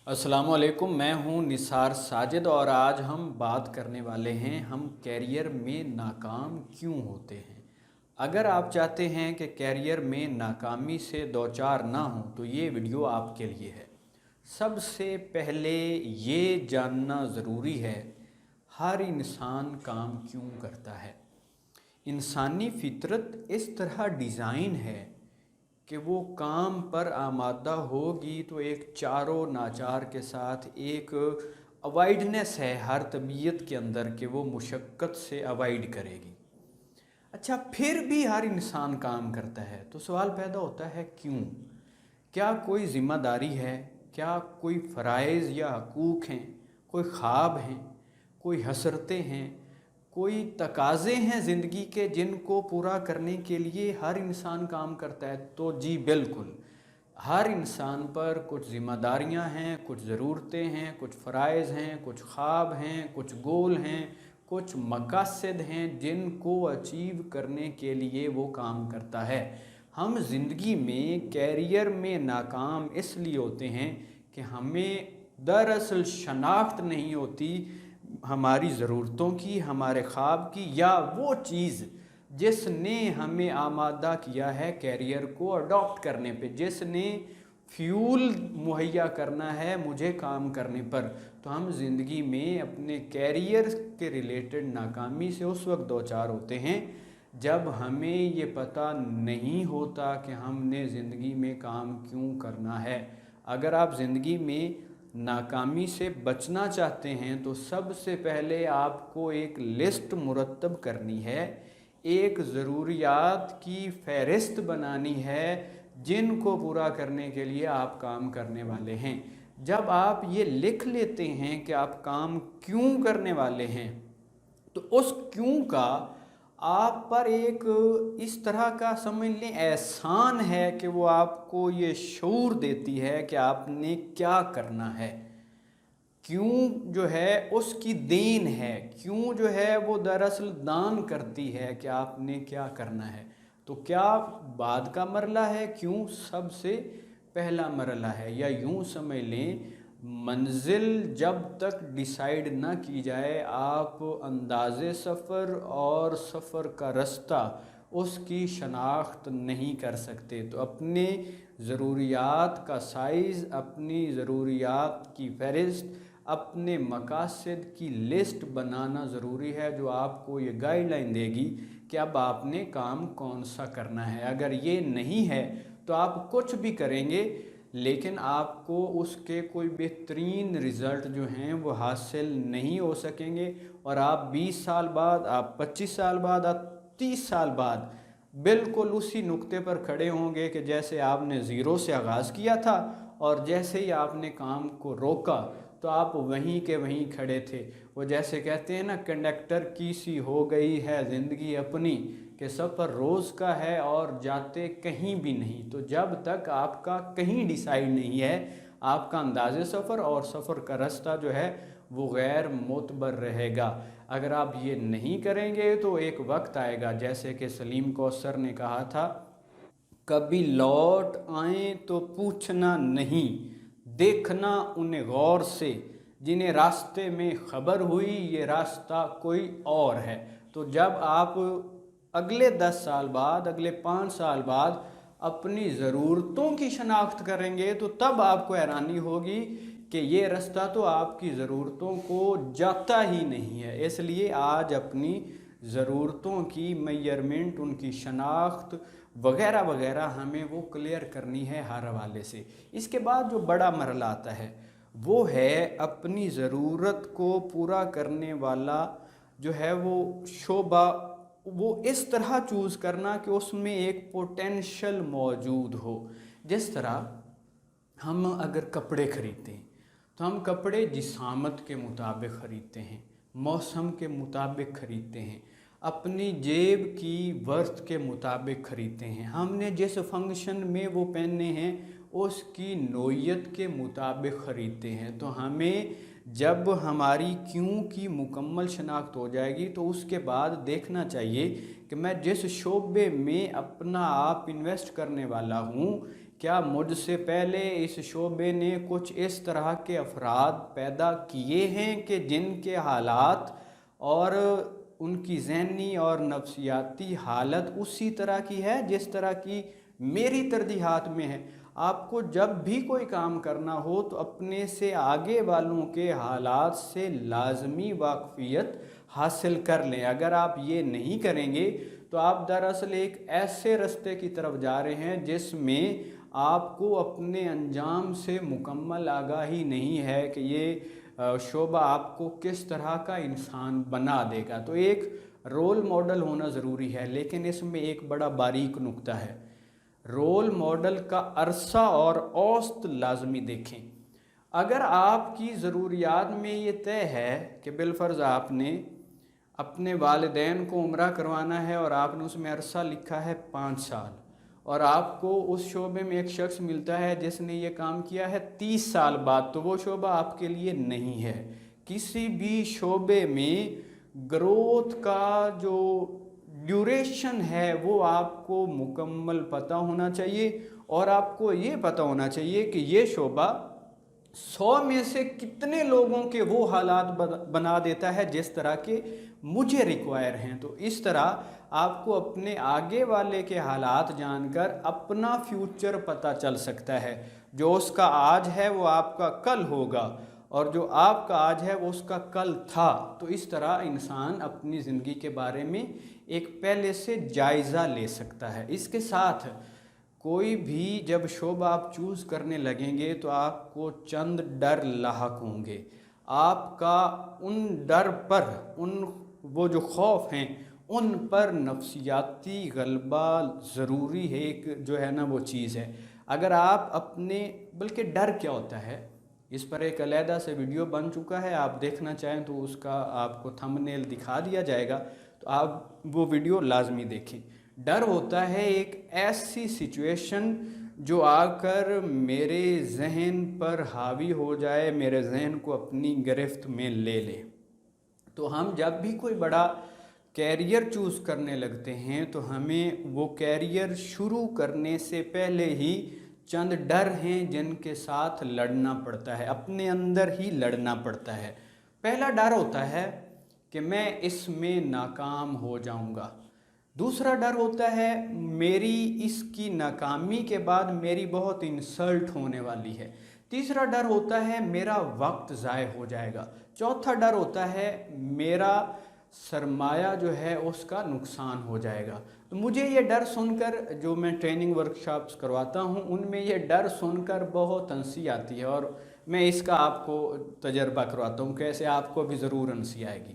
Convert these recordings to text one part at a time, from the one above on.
अस्सलाम वालेकुम, मैं हूं निसार साजिद और आज हम बात करने वाले हैं हम कैरियर में नाकाम क्यों होते हैं। अगर आप चाहते हैं कि कैरियर में नाकामी से दो चार ना हो तो ये वीडियो आपके लिए है। सबसे पहले ये जानना ज़रूरी है हर इंसान काम क्यों करता है। इंसानी फितरत इस तरह डिज़ाइन है कि वो काम पर आमादा होगी तो एक चारो नाचार के साथ एक अवॉइडनेस है हर तबीयत के अंदर कि वो मुशक्क़त से अवॉइड करेगी। अच्छा, फिर भी हर इंसान काम करता है तो सवाल पैदा होता है क्यों? क्या कोई ज़िम्मेदारी है? क्या कोई फ़राइज़ या हकूक़ हैं? कोई ख्वाब हैं? कोई हसरतें हैं? कोई तकाज़े हैं ज़िंदगी के जिनको पूरा करने के लिए हर इंसान काम करता है? तो जी बिल्कुल, हर इंसान पर कुछ ज़िम्मेदारियां हैं, कुछ ज़रूरतें हैं, कुछ फ़राइज़ हैं, कुछ ख्वाब हैं, कुछ गोल हैं, कुछ मकासद हैं जिनको अचीव करने के लिए वो काम करता है। हम ज़िंदगी में कैरियर में नाकाम इसलिए होते हैं कि हमें दरअसल शनाख्त नहीं होती हमारी ज़रूरतों की, हमारे ख्वाब की, या वो चीज़ जिसने हमें आमादा किया है कैरियर को अडॉप्ट करने पे, जिसने फ्यूल मुहैया करना है मुझे काम करने पर। तो हम ज़िंदगी में अपने कैरियर के रिलेटेड नाकामी से उस वक्त दो चार होते हैं जब हमें ये पता नहीं होता कि हमने ज़िंदगी में काम क्यों करना है। अगर आप ज़िंदगी में नाकामी से बचना चाहते हैं तो सबसे पहले आपको एक लिस्ट मुरतब करनी है, एक ज़रूरियात की फ़हरिस्त बनानी है जिनको पूरा करने के लिए आप काम करने वाले हैं। जब आप ये लिख लेते हैं कि आप काम क्यों करने वाले हैं तो उस क्यों का आप पर एक इस तरह का समझ लें एहसान है कि वो आपको ये शऊर देती है कि आपने क्या करना है। क्यों जो है उसकी देन है, क्यों जो है वो दरअसल दान करती है कि आपने क्या करना है। तो क्या बाद का मरला है, क्यों सबसे पहला मरला है। या यूं समझ लें मंजिल जब तक डिसाइड ना की जाए आप अंदाज़े सफ़र और सफ़र का रास्ता उसकी शनाख्त नहीं कर सकते। तो अपने ज़रूरियात का साइज़, अपनी ज़रूरियात की फ़हरिस्त, अपने मकासद की लिस्ट बनाना ज़रूरी है जो आपको ये गाइडलाइन देगी कि अब आपने काम कौन सा करना है। अगर ये नहीं है तो आप कुछ भी करेंगे लेकिन आपको उसके कोई बेहतरीन रिज़ल्ट जो हैं वो हासिल नहीं हो सकेंगे और आप 20 साल बाद, आप 25 साल बाद, आप 30 साल बाद बिल्कुल उसी नुक्ते पर खड़े होंगे कि जैसे आपने ज़ीरो से आगाज़ किया था और जैसे ही आपने काम को रोका तो आप वहीं के वहीं खड़े थे। वो जैसे कहते हैं ना, कंडक्टर की सी हो गई है ज़िंदगी अपनी कि सफ़र रोज़ का है और जाते कहीं भी नहीं। तो जब तक आपका कहीं डिसाइड नहीं है आपका अंदाज़े सफ़र और सफ़र का रास्ता जो है वो गैर मोतबर रहेगा। अगर आप ये नहीं करेंगे तो एक वक्त आएगा जैसे कि सलीम कौसर ने कहा था, कभी लौट आए तो पूछना नहीं, देखना उन्हें गौर से, जिन्हें रास्ते में खबर हुई ये रास्ता कोई और है। तो जब आप अगले 10 साल बाद, अगले 5 साल बाद अपनी ज़रूरतों की शनाख्त करेंगे तो तब आपको हैरानी होगी कि ये रास्ता तो आपकी ज़रूरतों को जाता ही नहीं है। इसलिए आज अपनी ज़रूरतों की मेजरमेंट, उनकी शनाख्त वगैरह वगैरह हमें वो क्लियर करनी है हर हवाले से। इसके बाद जो बड़ा मरला आता है वो है अपनी ज़रूरत को पूरा करने वाला जो है वो शोबा वो इस तरह चूज़ करना कि उसमें एक पोटेंशल मौजूद हो। जिस तरह हम अगर कपड़े ख़रीदते हैं तो हम कपड़े जिसामत के मुताबिक ख़रीदते हैं, मौसम के मुताबिक ख़रीदते हैं, अपनी जेब की वर्थ के मुताबिक ख़रीदते हैं। हमने जिस फंक्शन में वो पहनने हैं उसकी नोयत के मुताबिक ख़रीदते हैं। तो हमें جب ہماری کیوں کی مکمل شناخت ہو جائے گی تو اس کے بعد دیکھنا چاہیے کہ میں جس شعبے میں اپنا آپ انویسٹ کرنے والا ہوں، کیا مجھ سے پہلے اس شعبے نے کچھ اس طرح کے افراد پیدا کیے ہیں کہ جن کے حالات اور ان کی ذہنی اور نفسیاتی حالت اسی طرح کی ہے جس طرح کی میری ترجیحات میں ہے۔ آپ کو جب بھی کوئی کام کرنا ہو تو اپنے سے آگے والوں کے حالات سے لازمی واقفیت حاصل کر لیں۔ اگر آپ یہ نہیں کریں گے تو آپ دراصل ایک ایسے رستے کی طرف جا رہے ہیں جس میں آپ کو اپنے انجام سے مکمل آگاہی نہیں ہے کہ یہ شعبہ آپ کو کس طرح کا انسان بنا دے گا۔ تو ایک رول ماڈل ہونا ضروری ہے، لیکن اس میں ایک بڑا باریک نکتہ ہے۔ رول ماڈل کا عرصہ اور اوسط لازمی دیکھیں۔ اگر آپ کی ضروریات میں یہ طے ہے کہ بالفرض آپ نے اپنے والدین کو عمرہ کروانا ہے اور آپ نے اس میں عرصہ لکھا ہے 5 سال، اور آپ کو اس شعبے میں ایک شخص ملتا ہے جس نے یہ کام کیا ہے 30 سال بعد، تو وہ شعبہ آپ کے لیے نہیں ہے۔ کسی بھی شعبے میں گروتھ کا جو ڈیوریشن ہے وہ آپ کو مکمل پتہ ہونا چاہیے، اور آپ کو یہ پتہ ہونا چاہیے کہ یہ شعبہ 100 میں سے کتنے لوگوں کے وہ حالات بنا دیتا ہے جس طرح کے مجھے ریکوائر ہیں۔ تو اس طرح آپ کو اپنے آگے والے کے حالات جان کر اپنا فیوچر پتہ چل سکتا ہے۔ جو اس کا آج ہے وہ آپ کا کل ہوگا، اور جو آپ کا آج ہے وہ اس کا کل تھا۔ تو اس طرح انسان اپنی زندگی کے بارے میں ایک پہلے سے جائزہ لے سکتا ہے۔ اس کے ساتھ کوئی بھی جب شعبہ آپ چوز کرنے لگیں گے تو آپ کو چند ڈر لاحق ہوں گے۔ آپ کا ان ڈر پر، وہ جو خوف ہیں ان پر نفسیاتی غلبہ ضروری ہے، ایک جو ہے نا وہ چیز ہے۔ اگر آپ اپنے، بلکہ ڈر کیا ہوتا ہے اس پر ایک علیحدہ سے ویڈیو بن چکا ہے، آپ دیکھنا چاہیں تو اس کا آپ کو تھمب نیل دکھا دیا جائے گا، تو آپ وہ ویڈیو لازمی دیکھیں۔ ڈر ہوتا ہے ایک ایسی سچویشن جو آ کر میرے ذہن پر حاوی ہو جائے، میرے ذہن کو اپنی گرفت میں لے لے۔ تو ہم جب بھی کوئی بڑا کیریئر چوز کرنے لگتے ہیں تو ہمیں وہ کیریئر شروع کرنے سے پہلے ہی چند ڈر ہیں جن کے ساتھ لڑنا پڑتا ہے، اپنے اندر ہی لڑنا پڑتا ہے۔ پہلا ڈر ہوتا ہے کہ میں اس میں ناکام ہو جاؤں گا۔ دوسرا ڈر ہوتا ہے میری اس کی ناکامی کے بعد میری بہت انسلٹ ہونے والی ہے۔ تیسرا ڈر ہوتا ہے میرا وقت ضائع ہو جائے گا۔ چوتھا ڈر ہوتا ہے میرا سرمایہ جو ہے اس کا نقصان ہو جائے گا۔ تو مجھے یہ ڈر سن کر، جو میں ٹریننگ ورکشاپس کرواتا ہوں ان میں یہ ڈر سن کر بہت ہنسی آتی ہے، اور میں اس کا آپ کو تجربہ کرواتا ہوں، کیسے آپ کو بھی ضرور ہنسی آئے گی۔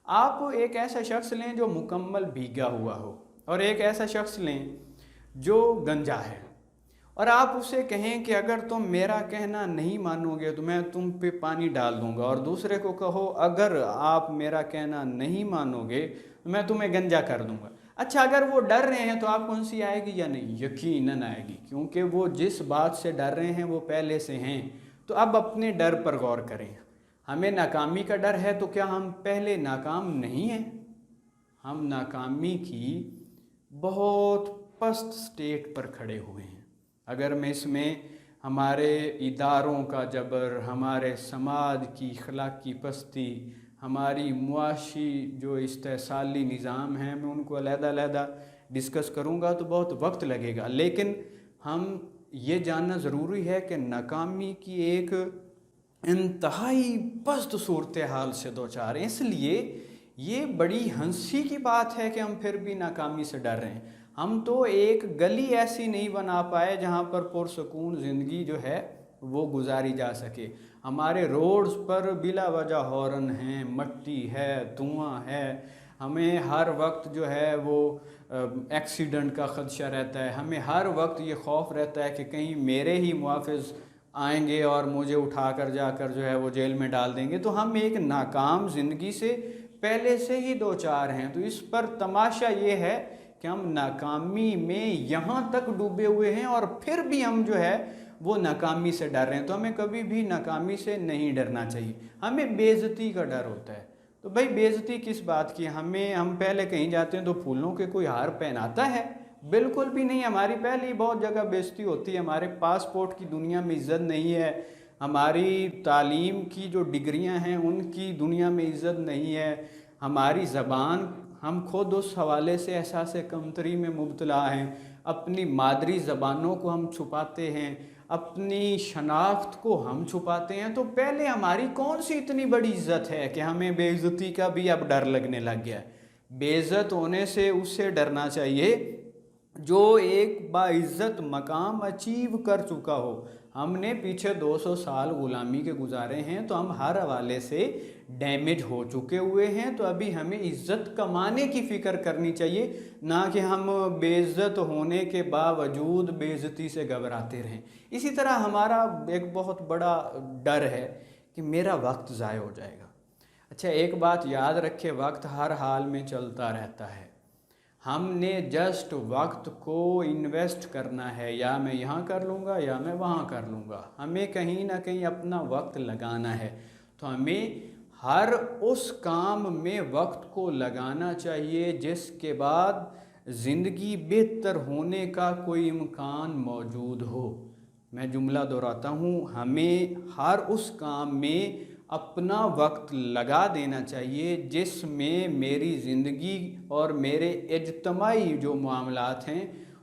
آپ ایک ایسا شخص لیں جو مکمل بھیگا ہوا ہو، اور ایک ایسا شخص لیں جو گنجا ہے، اور آپ اسے کہیں کہ اگر تم میرا کہنا نہیں مانو گے تو میں تم پہ پانی ڈال دوں گا، اور دوسرے کو کہو اگر آپ میرا کہنا نہیں مانو گے تو میں تمہیں گنجا کر دوں گا۔ اچھا، اگر وہ ڈر رہے ہیں تو آپ کو ہنسی آئے گی یا نہیں؟ یقیناً آئے گی، کیونکہ وہ جس بات سے ڈر رہے ہیں وہ پہلے سے ہیں۔ تو اب اپنے ڈر پر غور کریں۔ ہمیں ناکامی کا ڈر ہے تو کیا ہم پہلے ناکام نہیں ہیں؟ ہم ناکامی کی بہت پست سٹیٹ پر کھڑے ہوئے ہیں۔ اگر میں اس میں ہمارے اداروں کا جبر، ہمارے سماج کی اخلاقی پستی، ہماری معاشی جو استحصالی نظام ہیں، میں ان کو علیحدہ ڈسکس کروں گا تو بہت وقت لگے گا، لیکن ہم یہ جاننا ضروری ہے کہ ناکامی کی ایک انتہائی پست صورتحال سے دوچار ہیں۔ اس لیے یہ بڑی ہنسی کی بات ہے کہ ہم پھر بھی ناکامی سے ڈر رہے ہیں۔ ہم تو ایک گلی ایسی نہیں بنا پائے جہاں پر پرسکون زندگی جو ہے وہ گزاری جا سکے۔ ہمارے روڈز پر بلا وجہ ہارن ہیں، مٹی ہے، دھواں ہے، ہمیں ہر وقت جو ہے وہ ایکسیڈنٹ کا خدشہ رہتا ہے، ہمیں ہر وقت یہ خوف رہتا ہے کہ کہیں میرے ہی محافظ آئیں گے اور مجھے اٹھا کر جا کر جو ہے وہ جیل میں ڈال دیں گے۔ تو ہم ایک ناکام زندگی سے پہلے سے ہی دوچار ہیں۔ تو اس پر تماشا یہ ہے کہ ہم ناکامی میں یہاں تک ڈوبے ہوئے ہیں، اور پھر بھی ہم جو ہے वो नाकामी से डर रहे हैं। तो हमें कभी भी नाकामी से नहीं डरना चाहिए, हमें बेइज्जती का डर होता है। तो भाई बेइज्जती किस बात की, हम पहले कहीं जाते हैं तो फूलों के कोई हार पहनाता है? बिल्कुल भी नहीं। हमारी पहले ही बहुत जगह बेइज्जती होती है, हमारे पासपोर्ट की दुनिया में इज़्ज़त नहीं है, हमारी तालीम की जो डिग्रियां हैं उनकी दुनिया में इज़्ज़त नहीं है, हमारी ज़बान, हम खुद उस हवाले से एहसास कमतरी में मुब्तला हैं, अपनी मादरी ज़बानों को हम छुपाते हैं, अपनी शनाख्त को हम छुपाते हैं। तो पहले हमारी कौन सी इतनी बड़ी इज़्ज़त है कि हमें बेइज्जती का भी अब डर लगने लग गया है? बेइज्जत होने से उससे डरना चाहिए जो एक बाइज्जत मकाम अचीव कर चुका हो। हमने पीछे 200 साल ग़ुलामी के गुजारे हैं, तो हम हर हवाले से डैमेज हो चुके हुए हैं। तो अभी हमें इज़्ज़त कमाने की फ़िक्र करनी चाहिए, ना कि हम बेइज्जत होने के बावजूद बेइज्जती से घबराते रहें। इसी तरह हमारा एक बहुत बड़ा डर है कि मेरा वक्त ज़ाय हो जाएगा। अच्छा, एक बात याद रखें, वक्त हर हाल में चलता रहता है। हमने जस्ट वक्त को इन्वेस्ट करना है, या मैं यहाँ कर लूँगा या मैं वहाँ कर लूँगा, हमें कहीं ना कहीं अपना वक्त लगाना है। तो हमें हर उस काम में वक्त को लगाना चाहिए जिसके बाद ज़िंदगी बेहतर होने का कोई इम्कान मौजूद हो। मैं जुमला दोहराता हूँ, हमें हर उस काम में अपना वक्त लगा देना चाहिए जिसमें मेरी ज़िंदगी और मेरे इज्तमाई जो मामलात हैं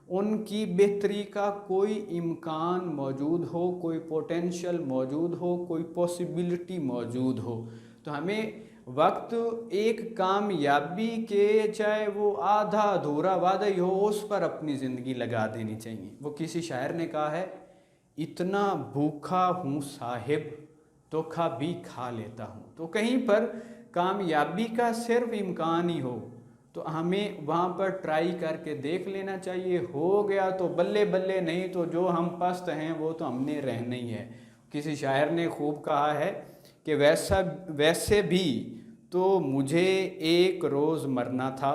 उनकी बेहतरी का कोई इम्कान मौजूद हो, कोई पोटेंशियल मौजूद हो, कोई पॉसिबिलिटी मौजूद हो। तो हमें वक्त एक कामयाबी के, चाहे वो आधा अधूरा वादा ही हो, उस पर अपनी ज़िंदगी लगा देनी चाहिए। वो किसी शायर ने कहा है, इतना भूखा हूँ साहिब धोखा भी खा लेता हूँ। तो कहीं पर कामयाबी का सिर्फ इम्कान ही हो तो हमें वहाँ पर ट्राई करके देख लेना चाहिए। हो गया तो बल्ले बल्ले, नहीं तो जो हम पस्त हैं वो तो हमने रहना ही है। किसी शायर ने खूब कहा है कि वैसे भी तो मुझे एक रोज़ मरना था,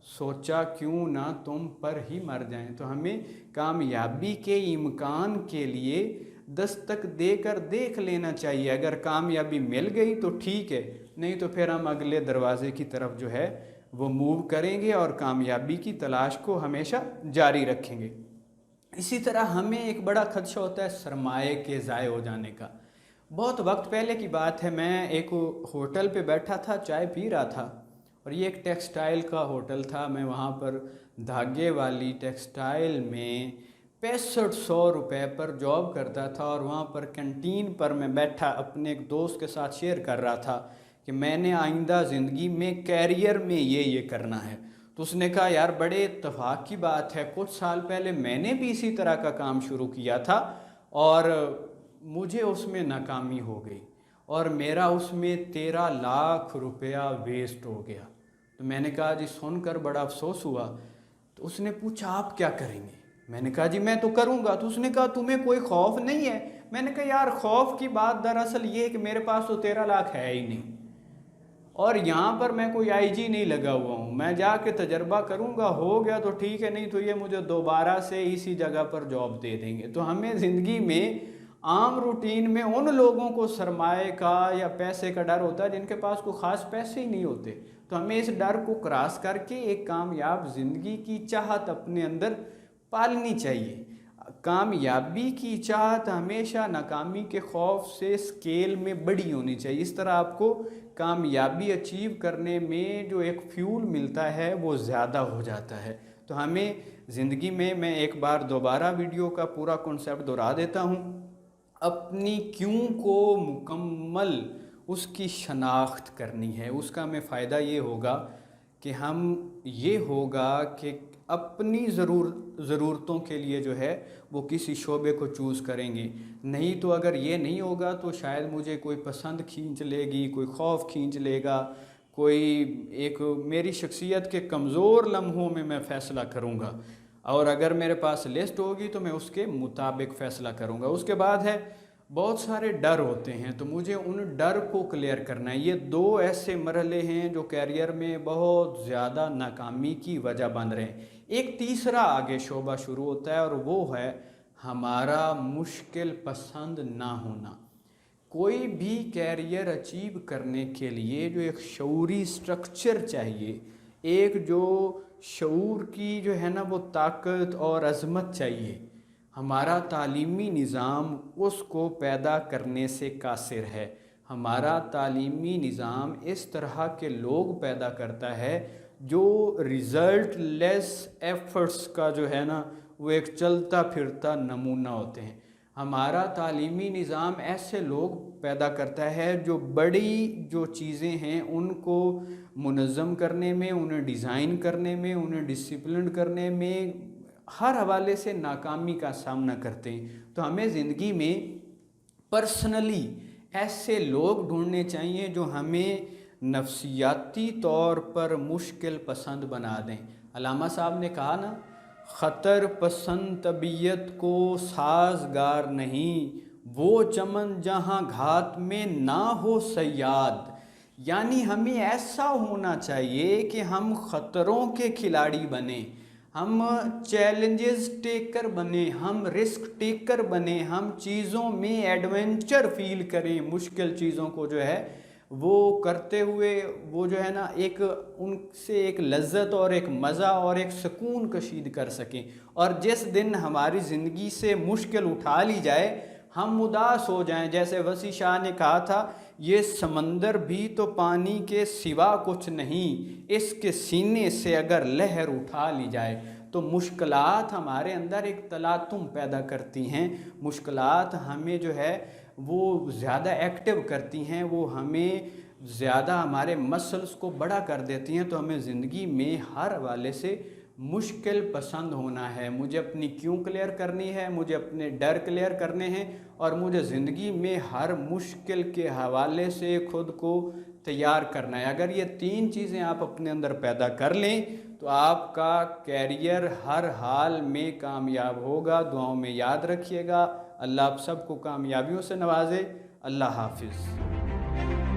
सोचा क्यों ना तुम पर ही मर जाएं। तो हमें कामयाबी के इम्कान के लिए दस्तक देकर देख लेना चाहिए। अगर कामयाबी मिल गई तो ठीक है, नहीं तो फिर हम अगले दरवाज़े की तरफ जो है वो मूव करेंगे और कामयाबी की तलाश को हमेशा जारी रखेंगे। इसी तरह हमें एक बड़ा खदशा होता है सरमाए के ज़ाय हो जाने का। बहुत वक्त पहले की बात है, मैं एक होटल पे बैठा था, चाय पी रहा था, और ये एक टेक्सटाइल का होटल था। मैं वहाँ पर धागे वाली टेक्सटाइल में 6500 रुपये पर जॉब करता था, और वहाँ पर कैंटीन पर मैं बैठा अपने एक दोस्त के साथ शेयर कर रहा था कि मैंने आइंदा ज़िंदगी में कैरियर में ये करना है। तो उसने कहा, यार बड़े इत्तेफाक की बात है, कुछ साल पहले मैंने भी इसी तरह का काम शुरू किया था और मुझे उसमें नाकामी हो गई और मेरा उसमें 13 लाख रुपया वेस्ट हो गया। तो मैंने कहा, जी सुनकर बड़ा अफसोस हुआ। तो उसने पूछा, आप क्या करेंगे? मैंने कहा, जी मैं तो करूँगा। तो उसने कहा, तुम्हें कोई खौफ नहीं है? मैंने कहा, यार खौफ की बात दरअसल ये है कि मेरे पास तो 13 लाख है ही नहीं, और यहाँ पर मैं कोई आईजी नहीं लगा हुआ हूँ। मैं जाके तजर्बा करूँगा, हो गया तो ठीक है, नहीं तो ये मुझे दोबारा से इसी जगह पर जॉब दे देंगे। तो हमें ज़िंदगी में आम रूटीन में उन लोगों को सरमाए का या पैसे का डर होता है जिनके पास कोई ख़ास पैसे ही नहीं होते। तो हमें इस डर को क्रॉस करके एक कामयाब ज़िंदगी की चाहत अपने अंदर पालनी चाहिए। कामयाबी की चाहत हमेशा नाकामी के खौफ से स्केल में बड़ी होनी चाहिए। इस तरह आपको कामयाबी अचीव करने में जो एक फ्यूल मिलता है वो ज़्यादा हो जाता है। तो हमें ज़िंदगी में, मैं एक बार दोबारा वीडियो का पूरा कॉन्सेप्ट दोहरा देता हूँ, अपनी क्यों को मुकम्मल उसकी शनाख्त करनी है। उसका हमें फ़ायदा ये होगा कि अपनी ज़रूरतों के लिए जो है वो किसी शोबे को चूज़ करेंगे। नहीं तो अगर ये नहीं होगा तो शायद मुझे कोई पसंद खींच लेगी, कोई खौफ खींच लेगा, कोई एक मेरी शख्सियत के कमज़ोर लम्हों में मैं फ़ैसला करूँगा, और अगर मेरे पास लिस्ट होगी तो मैं उसके मुताबिक फ़ैसला करूँगा। उसके बाद है बहुत सारे डर होते हैं, तो मुझे उन डर को क्लियर करना है। ये दो ऐसे मरहले हैं जो कैरियर में बहुत ज़्यादा नाकामी की वजह बन रहे हैं। एक तीसरा आगे शोबा शुरू होता है और वो है हमारा मुश्किल पसंद ना होना। कोई भी कैरियर अचीव करने के लिए जो एक शऊरी स्ट्रक्चर चाहिए, एक जो शऊर की जो है ना वो ताकत और अज़मत चाहिए, हमारा तालीमी निज़ाम उसको पैदा करने से कासिर है। हमारा तालीमी निज़ाम इस तरह के लोग पैदा करता है जो रिज़ल्ट लेस एफ़र्ट्स का जो है ना वो एक चलता फिरता नमूना होते हैं। हमारा तालीमी निज़ाम ऐसे लोग पैदा करता है जो बड़ी जो चीज़ें हैं उनको मुनज़्ज़म करने में, उन्हें डिज़ाइन करने में, उन्हें डिसिप्लिन करने में हर हवाले से नाकामी का सामना करते हैं। तो हमें ज़िंदगी में पर्सनली ऐसे लोग ढूंढने चाहिए जो हमें नफ्सियाती तौर पर मुश्किल पसंद बना दें। अल्लामा साहब ने कहा ना, ख़तर पसंद तबीयत को साज़गार नहीं, वो चमन जहाँ घात में ना हो सयाद। यानी हमें ऐसा होना चाहिए कि हम ख़तरों के खिलाड़ी बने, हम चैलेंजेस टेकर बने, हम रिस्क टेकर बने, हम चीज़ों में एडवेंचर फील करें, मुश्किल चीज़ों को जो है वो करते हुए वो जो है ना एक उनसे एक लज्जत और एक मज़ा और एक सुकून कशीद कर सकें। और जिस दिन हमारी ज़िंदगी से मुश्किल उठा ली जाए, हम उदास हो जाएं। जैसे वसी शाह ने कहा था, ये समंदर भी तो पानी के सिवा कुछ नहीं, इसके सीने से अगर लहर उठा ली जाए। तो मुश्किलात हमारे अंदर एक तलातुम पैदा करती हैं, मुश्किलात हमें जो है वो ज़्यादा एक्टिव करती हैं, वो हमें ज़्यादा हमारे मसल्स को बड़ा कर देती हैं। तो हमें ज़िंदगी में हर हवाले से मुश्किल पसंद होना है। मुझे अपनी क्यों क्लियर करनी है, मुझे अपने डर क्लियर करने हैं, और मुझे ज़िंदगी में हर मुश्किल के हवाले से ख़ुद को तैयार करना है। अगर ये 3 चीज़ें आप अपने अंदर पैदा कर लें तो आपका कैरियर हर हाल में कामयाब होगा। दुआओं में याद रखिएगा। अल्लाह आप सबको कामयाबियों से नवाजे। अल्लाह हाफिज़।